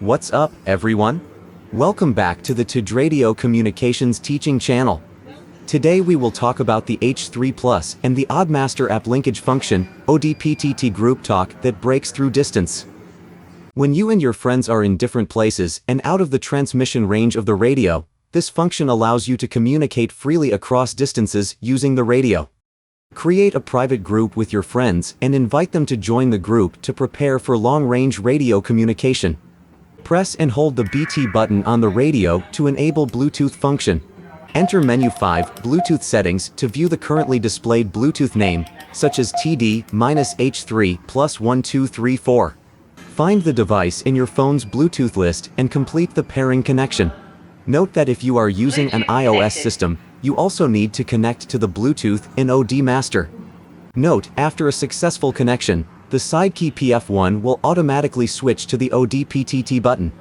What's up, everyone? Welcome back to the TD Radio Communications teaching channel. Today we will talk about the H3 Plus and the Odmaster app linkage function, ODPTT group talk that breaks through distance. When you and your friends are in different places and out of the transmission range of the radio, this function allows you to communicate freely across distances using the radio. Create a private group with your friends and invite them to join the group to prepare for long-range radio communication. Press and hold the BT button on the radio to enable Bluetooth function. Enter menu 5 Bluetooth settings to view the currently displayed Bluetooth name, such as TD-H3 plus 1234. Find the device in your phone's Bluetooth list and complete the pairing connection. Note that if you are using an iOS system, you also need to connect to the Bluetooth in Odmaster. Note, after a successful connection, the side key PF1 will automatically switch to the ODPTT button.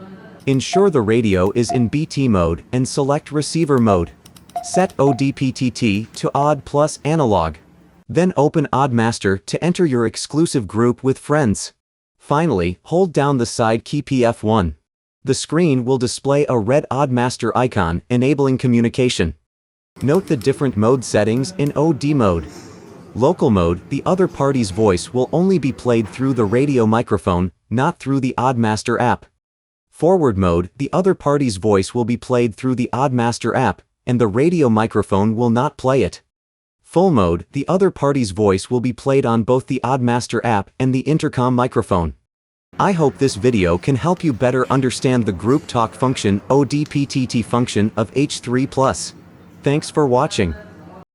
Ensure the radio is in BT mode and select receiver mode. Set ODPTT to Odd plus Analog. Then open Odmaster to enter your exclusive group with friends. Finally, hold down the side key PF1. The screen will display a red Odmaster icon enabling communication. Note the different mode settings in OD mode. Local mode, the other party's voice will only be played through the radio microphone, not through the Odmaster app. Forward mode, the other party's voice will be played through the Odmaster app, and the radio microphone will not play it. Full mode, the other party's voice will be played on both the Odmaster app and the intercom microphone. I hope this video can help you better understand the group talk function ODPTT function of H3 Plus. Thanks for watching.